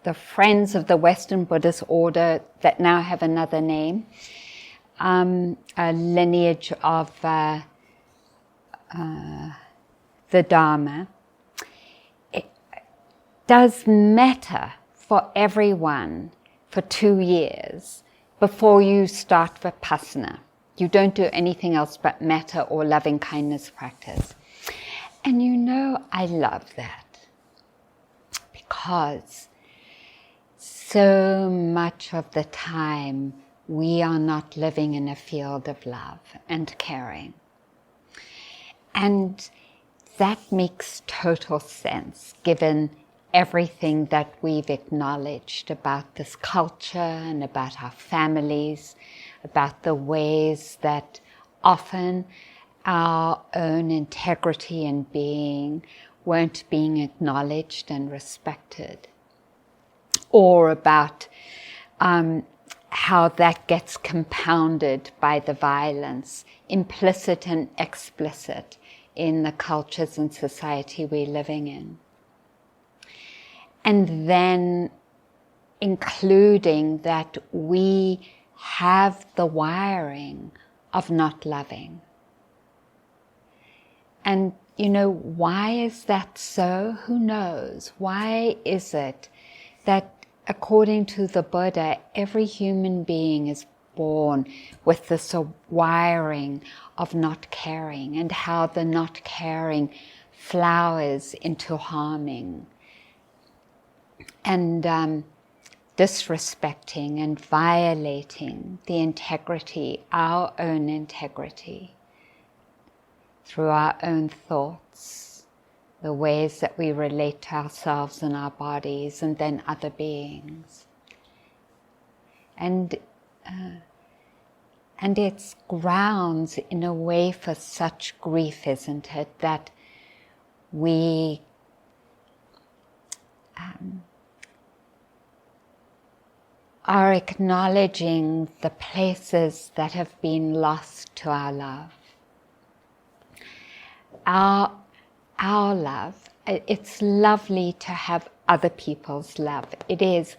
the Friends of the Western Buddhist Order that now have another name, a lineage of the Dhamma. It does matter for everyone for 2 years before you start Vipassana. You don't do anything else but metta or loving kindness practice. And you know, I love that because so much of the time we are not living in a field of love and caring. And that makes total sense given everything that we've acknowledged about this culture and about our families, about the ways that often our own integrity and being weren't being acknowledged and respected, or about how that gets compounded by the violence, implicit and explicit, in the cultures and society we're living in. And then including that we have the wiring of not loving. And you know, why is that so? Who knows? Why is it that according to the Buddha, every human being is born with this wiring of not caring, and how the not caring flowers into harming and disrespecting and violating the integrity, our own integrity, through our own thoughts, the ways that we relate to ourselves and our bodies and then other beings. And it's grounds in a way for such grief, isn't it, that we are acknowledging the places that have been lost to our love. Our love, it's lovely to have other people's love, it is,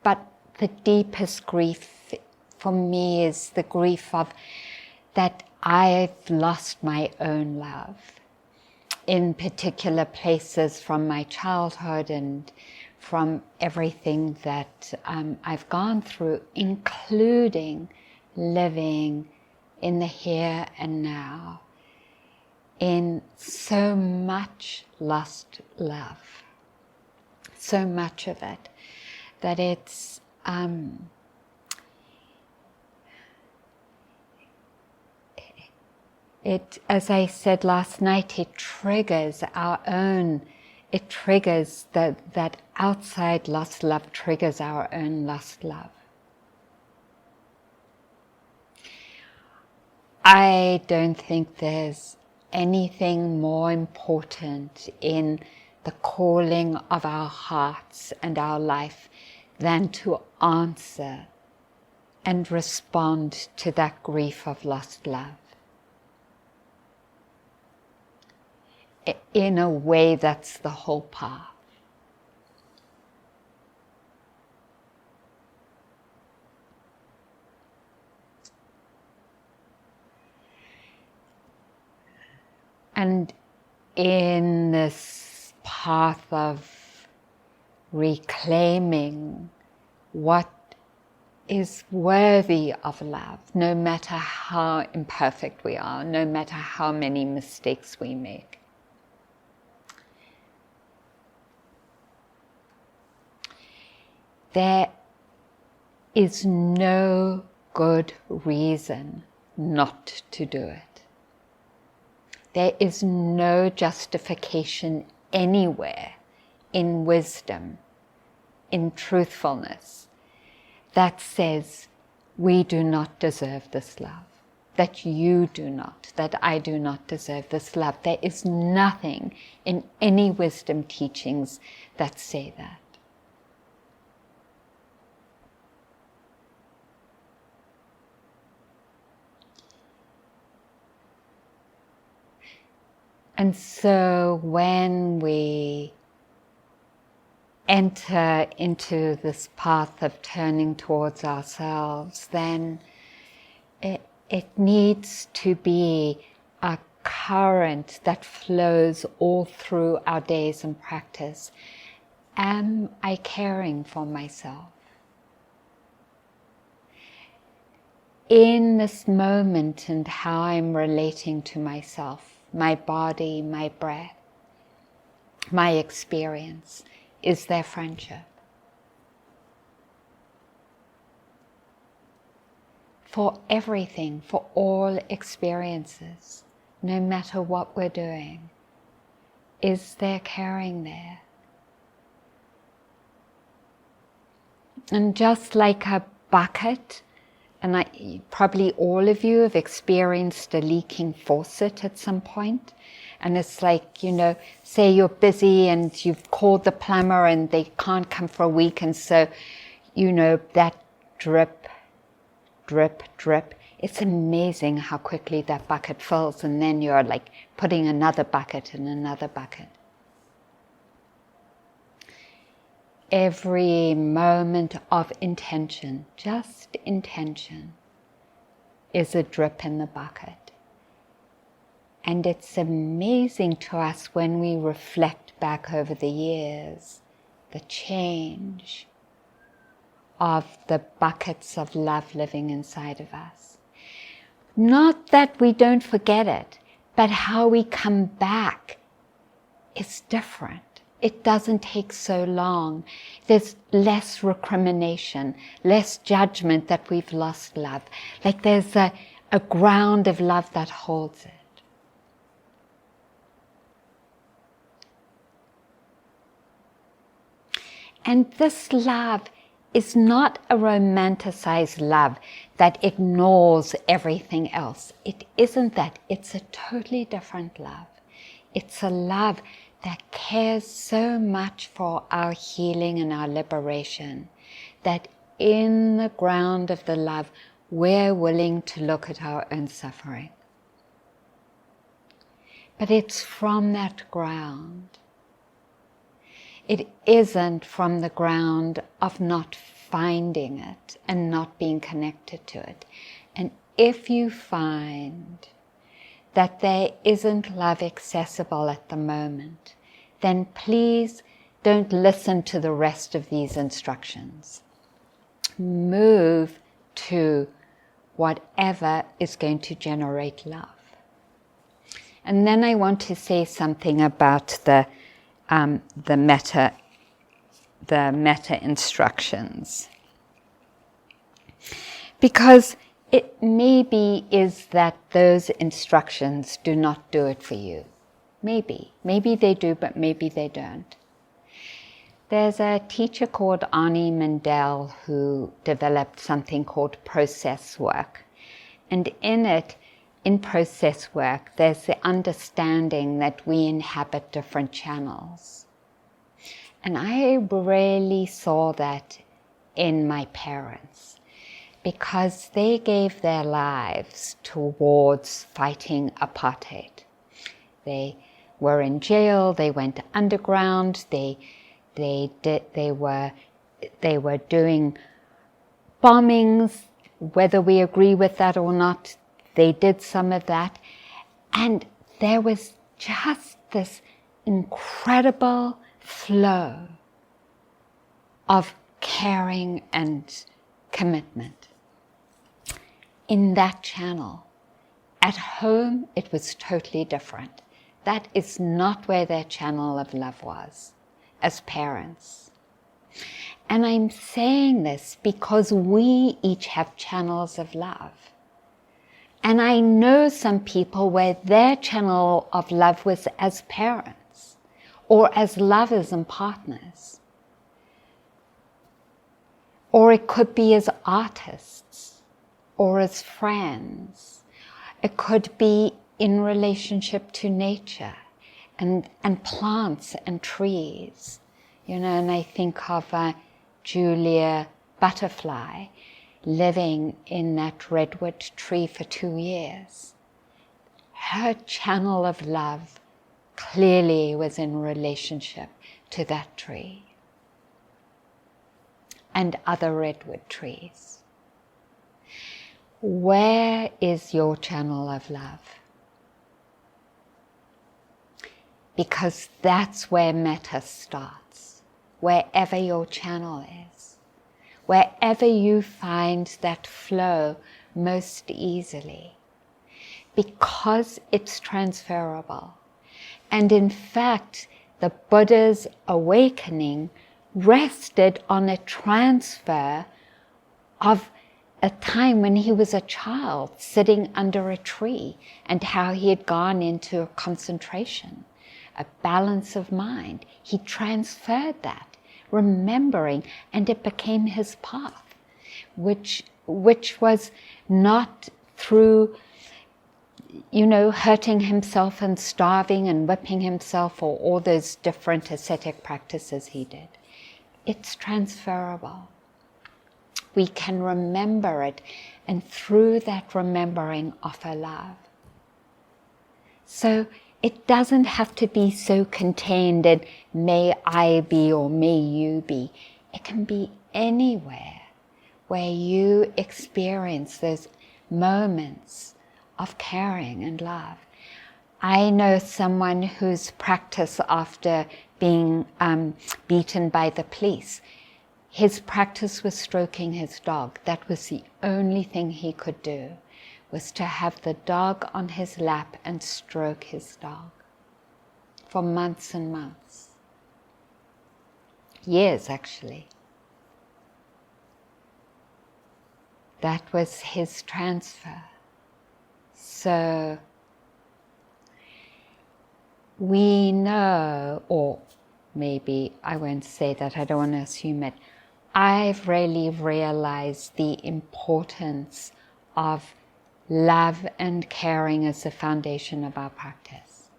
but the deepest grief for me is the grief of that I've lost my own love in particular places from my childhood and from everything that I've gone through, including living in the here and now, in so much lost love, so much of it, that it's as I said last night, it triggers our own, it triggers that outside lost love triggers our own lost love. I don't think there's anything more important in the calling of our hearts and our life than to answer and respond to that grief of lost love in a way that's the whole path. And in this path of reclaiming what is worthy of love, no matter how imperfect we are, no matter how many mistakes we make, there is no good reason not to do it. There is no justification anywhere in wisdom, in truthfulness, that says we do not deserve this love, that you do not, that I do not deserve this love. There is nothing in any wisdom teachings that say that. And so when we enter into this path of turning towards ourselves, then it needs to be a current that flows all through our days and practice. Am I caring for myself? In this moment and how I'm relating to myself, my body, my breath, my experience, is there friendship? For everything, for all experiences, no matter what we're doing, is there caring there? And just like a bucket, and probably all of you have experienced a leaking faucet at some point, and it's like, say you're busy and you've called the plumber and they can't come for a week, and so, that drip, drip, drip. It's amazing how quickly that bucket fills, and then you're like putting another bucket and another bucket. Every moment of intention, just intention, is a drip in the bucket. And it's amazing to us when we reflect back over the years, the change of the buckets of love living inside of us. Not that we don't forget it, but how we come back is different. It doesn't take so long. There's less recrimination, less judgment that we've lost love. Like there's a ground of love that holds it. And this love is not a romanticized love that ignores everything else. It isn't that. It's a totally different love. It's a love that cares so much for our healing and our liberation, that in the ground of the love, we're willing to look at our own suffering. But it's from that ground. It isn't from the ground of not finding it and not being connected to it. And if you find that there isn't love accessible at the moment, then please don't listen to the rest of these instructions. Move to whatever is going to generate love. And then I want to say something about the metta instructions. Because it maybe is that those instructions do not do it for you. Maybe they do, but maybe they don't. There's a teacher called Ani Mandel who developed something called process work. And in process work, there's the understanding that we inhabit different channels. And I really saw that in my parents, because they gave their lives towards fighting apartheid. They were in jail, they went underground, they were doing bombings, whether we agree with that or not. They did some of that, and there was just this incredible flow of caring and commitment in that channel. At home, it was totally different. That is not where their channel of love was as parents. And I'm saying this because we each have channels of love. And I know some people where their channel of love was as parents or as lovers and partners. Or it could be as artists or as friends. It could be in relationship to nature and plants and trees. And I think of Julia Butterfly living in that redwood tree for 2 years. Her channel of love clearly was in relationship to that tree. and other redwood trees. Where is your channel of love? Because that's where metta starts, wherever your channel is, wherever you find that flow most easily, because it's transferable. And in fact, the Buddha's awakening rested on a transfer of a time when he was a child sitting under a tree, and how he had gone into a concentration, a balance of mind. He transferred that, remembering, and it became his path, which was not through, hurting himself and starving and whipping himself, or all those different ascetic practices he did. It's transferable. We can remember it, and through that remembering offer love. So it doesn't have to be so contained in may I be or may you be. It can be anywhere where you experience those moments of caring and love. I know someone whose practice after being beaten by the police, his practice was stroking his dog. That was the only thing he could do, was to have the dog on his lap and stroke his dog for months and months. Years, actually. That was his transfer. So we know, or maybe I won't say that, I don't want to assume it, I've really realized the importance of love and caring as the foundation of our practice.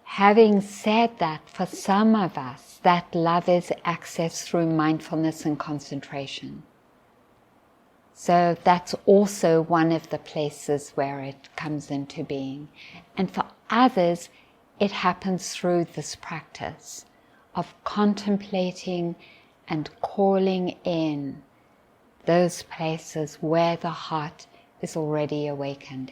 Having said that, for some of us, that love is accessed through mindfulness and concentration. So that's also one of the places where it comes into being. And for others, it happens through this practice of contemplating and calling in those places where the heart is already awakened.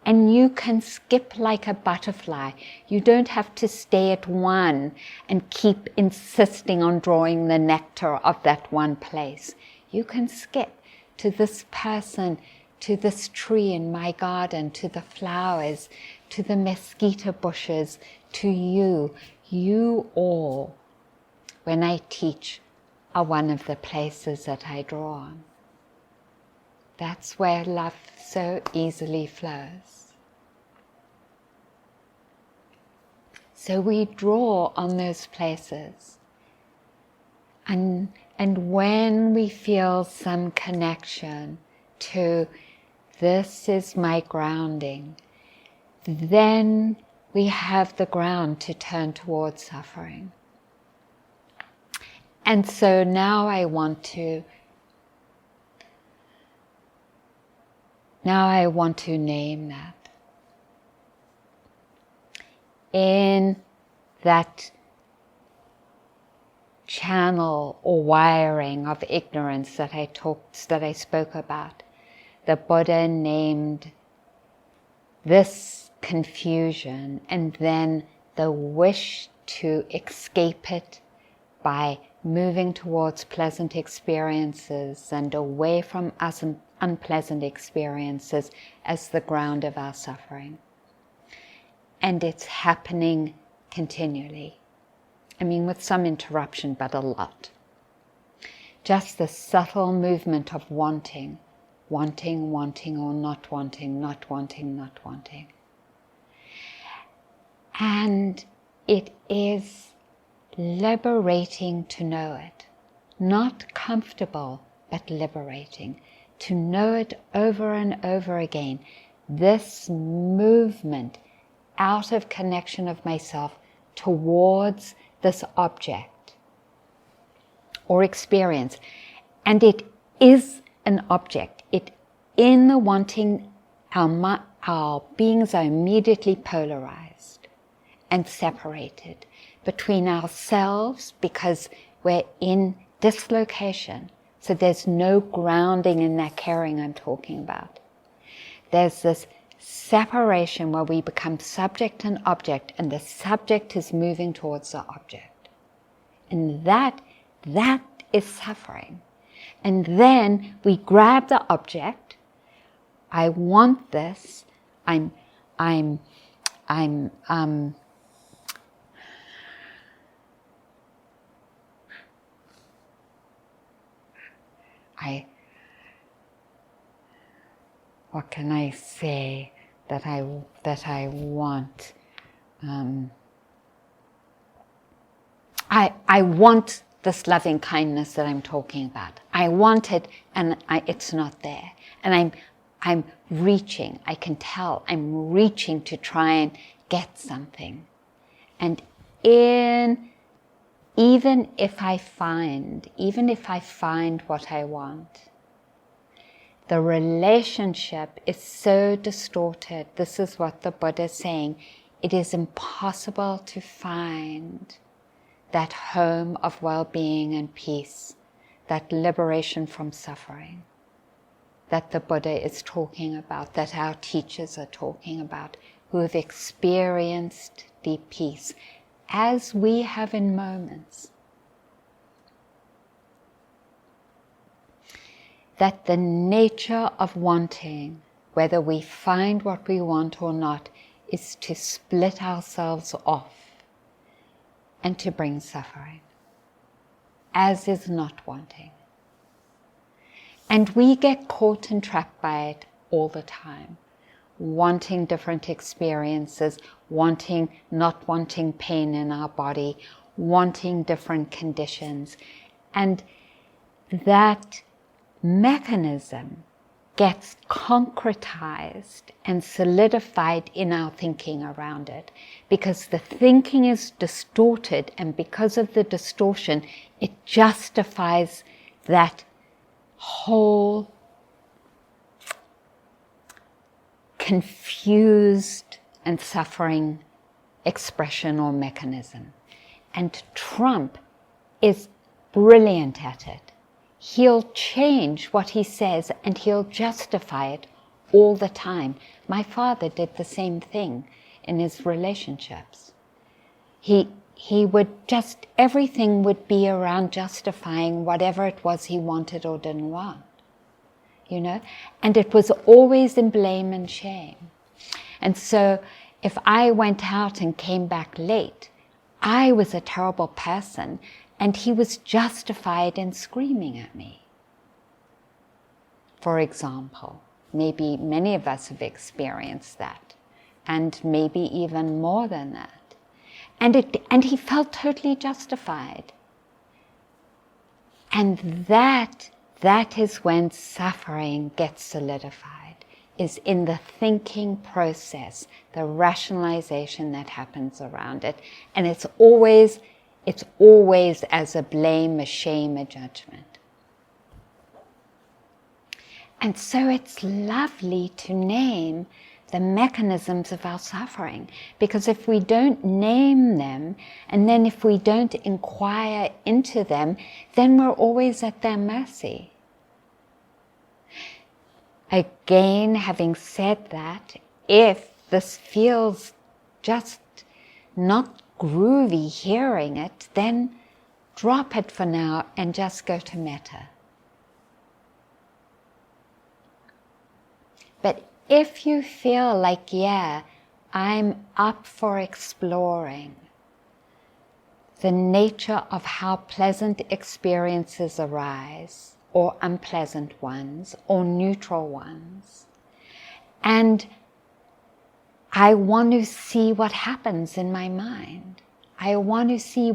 And you can skip like a butterfly. You don't have to stay at one and keep insisting on drawing the nectar of that one place. You can skip to this person, to this tree in my garden, to the flowers, to the mosquito bushes, to you. You all, when I teach, are one of the places that I draw on. That's where love so easily flows. So we draw on those places. And when we feel some connection to this is my grounding, then we have the ground to turn towards suffering. And so now I want to name that. In that channel or wiring of ignorance that I spoke about, the Buddha named this confusion, and then the wish to escape it by moving towards pleasant experiences and away from unpleasant experiences as the ground of our suffering. And it's happening continually. I mean, with some interruption, but a lot. Just the subtle movement of wanting, or not wanting. And it is liberating to know it. Not comfortable, but liberating. To know it over and over again. This movement out of connection of myself towards this object or experience. And it is an object. In the wanting, our beings are immediately polarized and separated between ourselves, because we're in dislocation. So there's no grounding in that caring I'm talking about. There's this separation where we become subject and object, and the subject is moving towards the object. And that is suffering. And then we grab the object. I want this. What can I say that I want? I want this loving kindness that I'm talking about. I want it, and it's not there. And I'm reaching. I can tell I'm reaching to try and get something. And even if I find what I want, the relationship is so distorted. This is what the Buddha is saying. It is impossible to find that home of well-being and peace, that liberation from suffering, that the Buddha is talking about, that our teachers are talking about, who have experienced deep peace, as we have in moments. That the nature of wanting, whether we find what we want or not, is to split ourselves off and to bring suffering, as is not wanting. And we get caught and trapped by it all the time, wanting different experiences, not wanting pain in our body, wanting different conditions. And that mechanism gets concretized and solidified in our thinking around it, because the thinking is distorted, and because of the distortion, it justifies that whole confused and suffering expression or mechanism. And Trump is brilliant at it. He'll change what he says and he'll justify it all the time. My father did the same thing in his relationships. He would just, everything would be around justifying whatever it was he wanted or didn't want, and it was always in blame and shame. And so if I went out and came back late, I was a terrible person, and he was justified in screaming at me. For example, maybe many of us have experienced that, and maybe even more than that. And he felt totally justified. And that is when suffering gets solidified, is in the thinking process, the rationalization that happens around it. And it's always as a blame, a shame, a judgment. And so it's lovely to name the mechanisms of our suffering, because if we don't name them, and then if we don't inquire into them, then we're always at their mercy. Again, having said that, if this feels just not groovy hearing it, then drop it for now and just go to metta. But if you feel like, I'm up for exploring the nature of how pleasant experiences arise, or unpleasant ones, or neutral ones, and I want to see what happens in my mind. I want to see,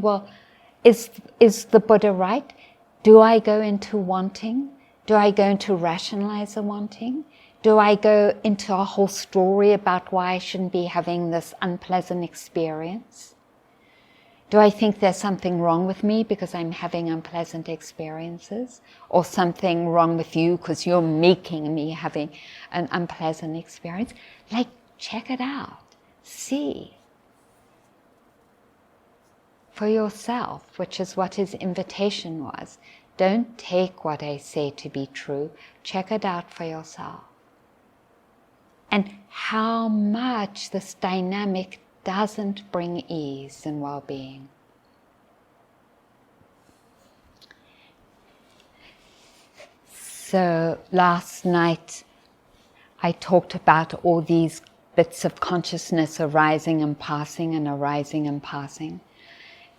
is the Buddha right? Do I go into wanting? Do I go into rationalize the wanting? Do I go into a whole story about why I shouldn't be having this unpleasant experience? Do I think there's something wrong with me because I'm having unpleasant experiences? Or something wrong with you because you're making me having an unpleasant experience? Check it out. See. for yourself, which is what his invitation was. Don't take what I say to be true. Check it out for yourself. And how much this dynamic doesn't bring ease and well-being. So last night I talked about all these bits of consciousness arising and passing and arising and passing.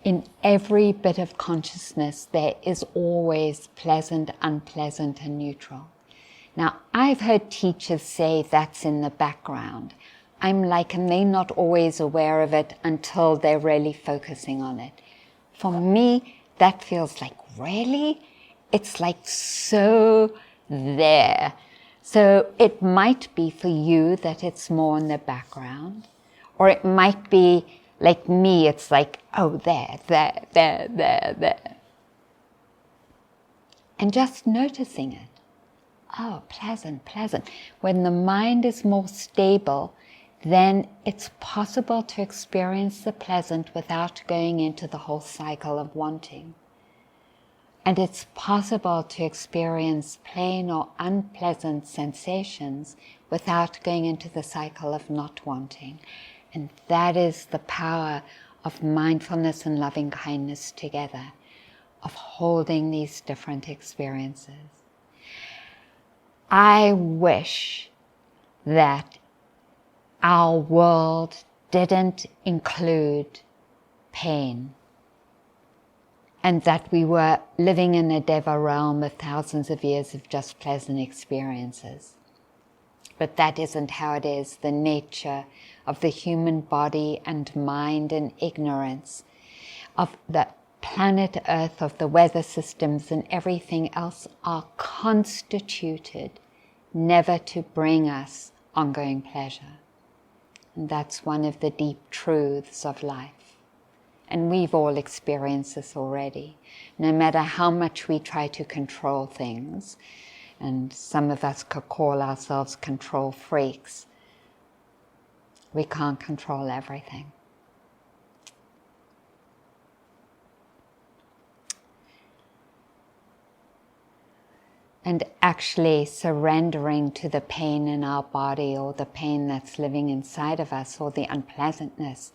In every bit of consciousness there is always pleasant, unpleasant and neutral. Now I've heard teachers say that's in the background. I'm like, and they're not always aware of it until they're really focusing on it. For me, that feels like, really? It's like so there. So it might be for you that it's more in the background, or it might be like me, it's like, oh, there. And just noticing it. Oh, pleasant. When the mind is more stable, then it's possible to experience the pleasant without going into the whole cycle of wanting. And it's possible to experience plain or unpleasant sensations without going into the cycle of not wanting. And that is the power of mindfulness and loving kindness together, of holding these different experiences. I wish that our world didn't include pain, and that we were living in a Deva realm of thousands of years of just pleasant experiences. But that isn't how it is. The nature of the human body and mind and ignorance of the planet Earth, of the weather systems and everything else are constituted never to bring us ongoing pleasure. And that's one of the deep truths of life. And we've all experienced this already. No matter how much we try to control things, and some of us could call ourselves control freaks, we can't control everything. And actually surrendering to the pain in our body, or the pain that's living inside of us, or the unpleasantness,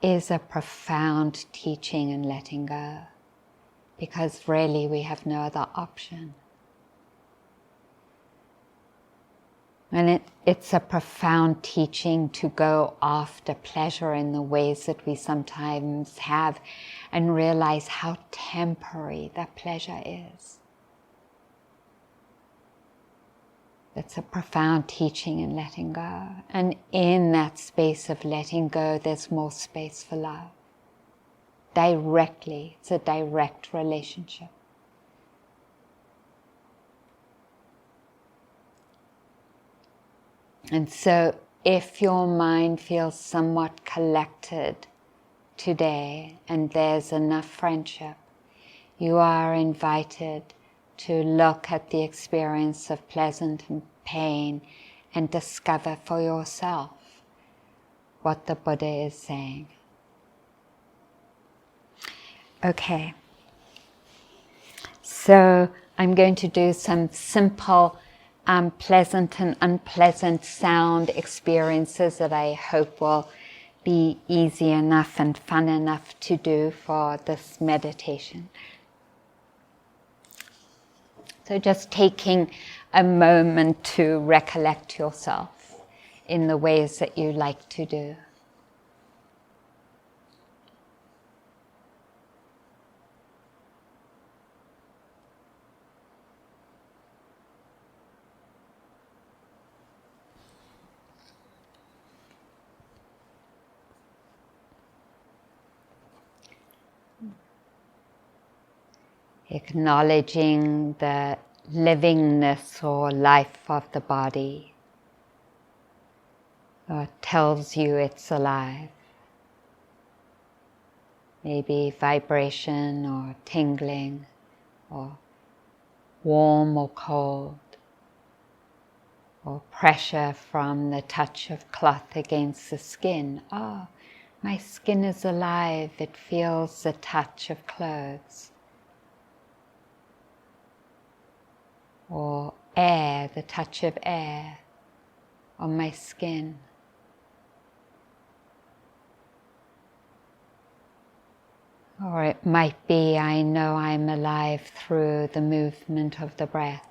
is a profound teaching in letting go, because really we have no other option. And it's a profound teaching to go after pleasure in the ways that we sometimes have, and realize how temporary that pleasure is. It's a profound teaching in letting go. And in that space of letting go, there's more space for love. Directly, it's a direct relationship. And so if your mind feels somewhat collected today, and there's enough friendship, you are invited to look at the experience of pleasant and pain and discover for yourself what the Buddha is saying. Okay, so I'm going to do some simple pleasant and unpleasant sound experiences that I hope will be easy enough and fun enough to do for this meditation. So just taking a moment to recollect yourself in the ways that you like to do. Acknowledging the livingness or life of the body, or tells you it's alive. Maybe vibration or tingling, or warm or cold, or pressure from the touch of cloth against the skin. Oh, My skin is alive, it feels the touch of clothes. Or air, the touch of air on my skin. Or it might be I know I'm alive through the movement of the breath.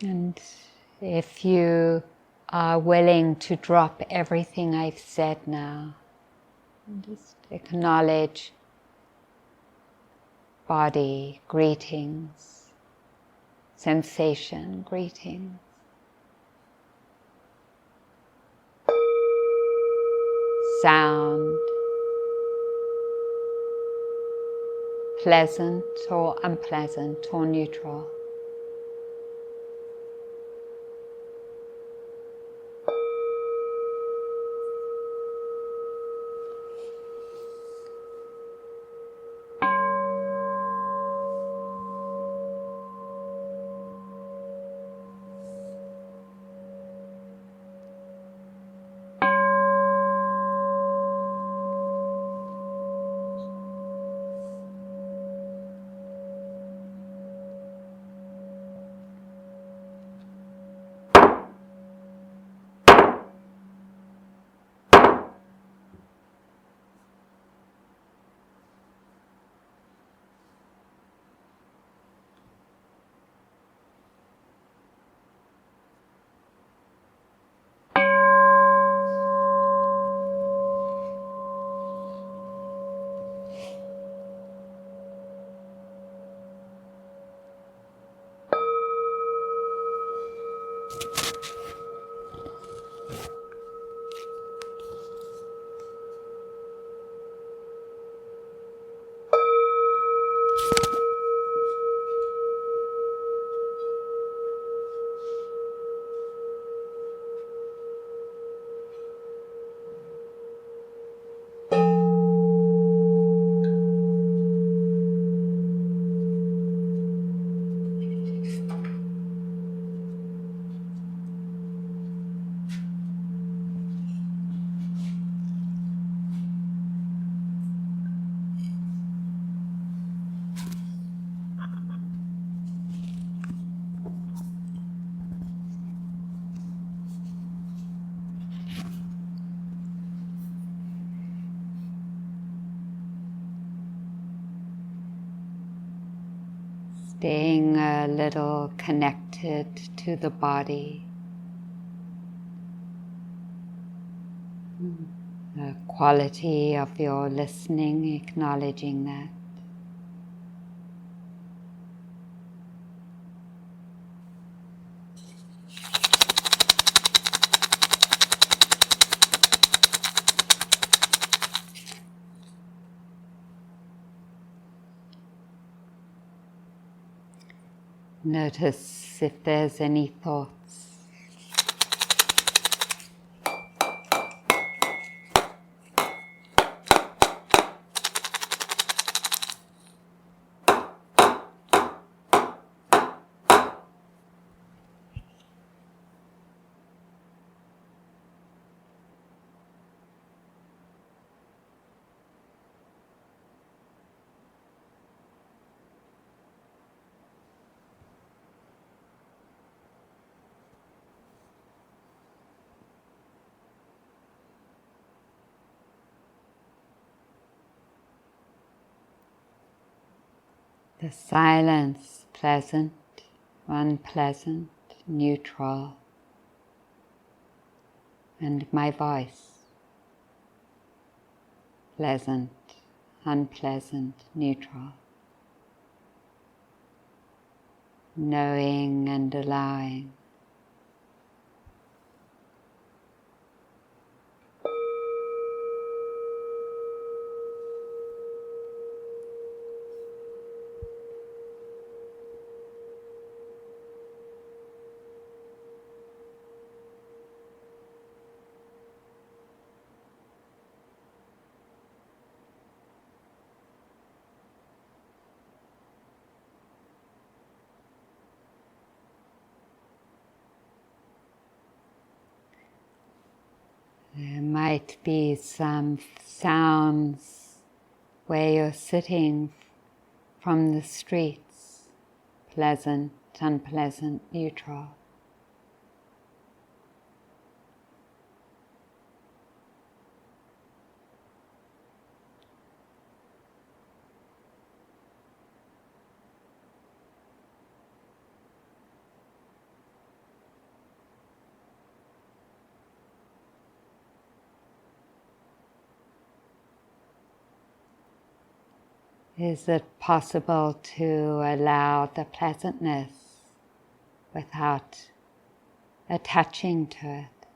And if you are willing to drop everything I've said now, just acknowledge body, greetings, sensation, greetings. Sound, pleasant or unpleasant or neutral. Staying a little connected to the body, the quality of your listening, acknowledging that. Notice if there's any thoughts. The silence, pleasant, unpleasant, neutral, and my voice, pleasant, unpleasant, neutral, knowing and allowing. might be some sounds where you're sitting from the streets, pleasant, unpleasant, neutral. Is it possible to allow the pleasantness without attaching to it?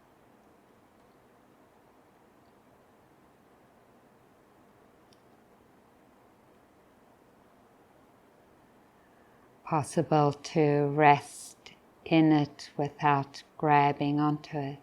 Possible to rest in it without grabbing onto it?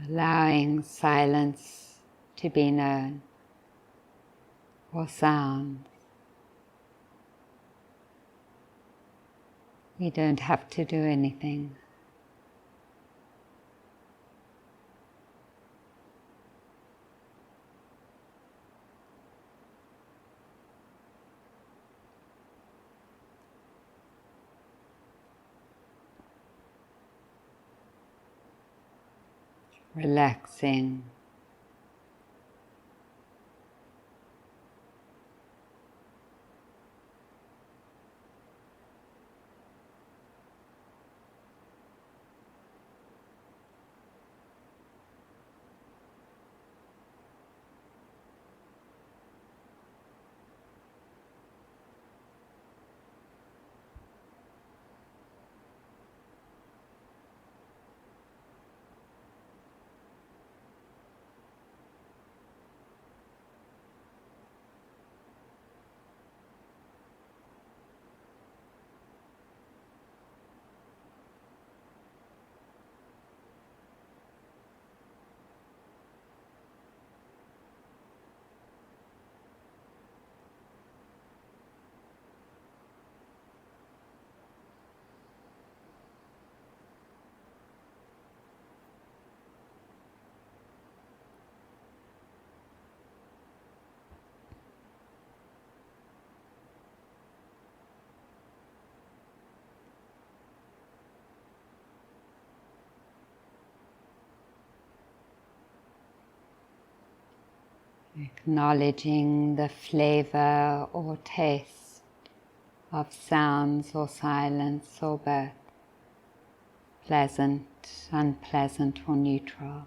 Allowing silence to be known, or sound. We don't have to do anything. Relaxing. Acknowledging the flavor or taste of sounds or silence or both, pleasant, unpleasant or neutral.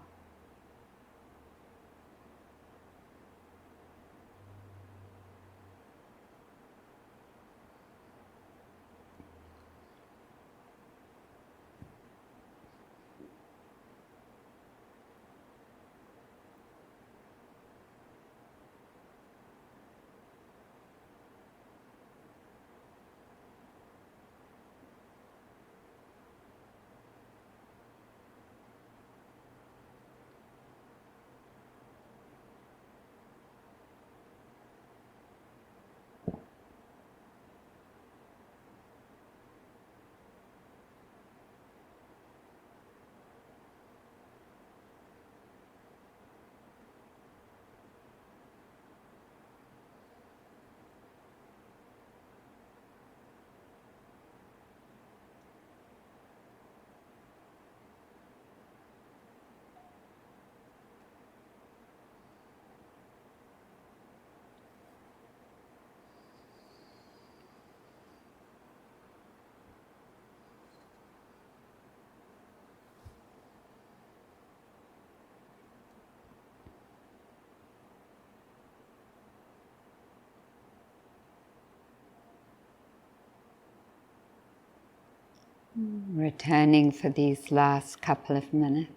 Returning for these last couple of minutes.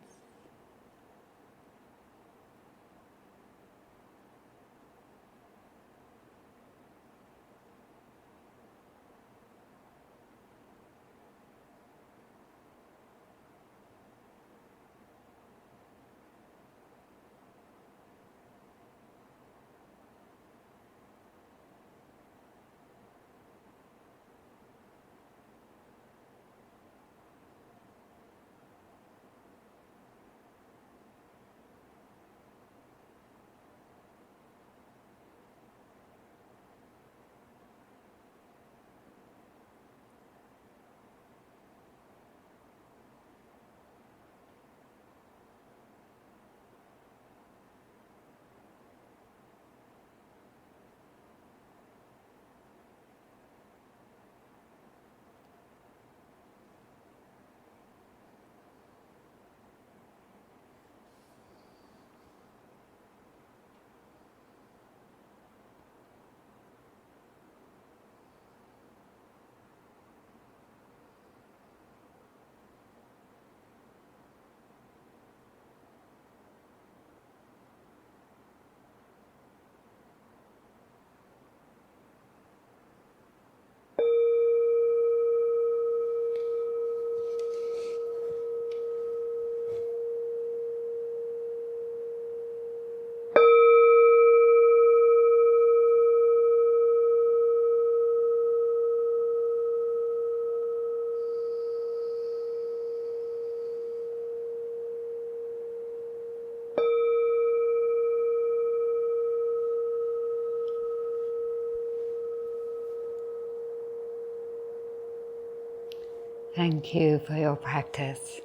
Thank you for your practice.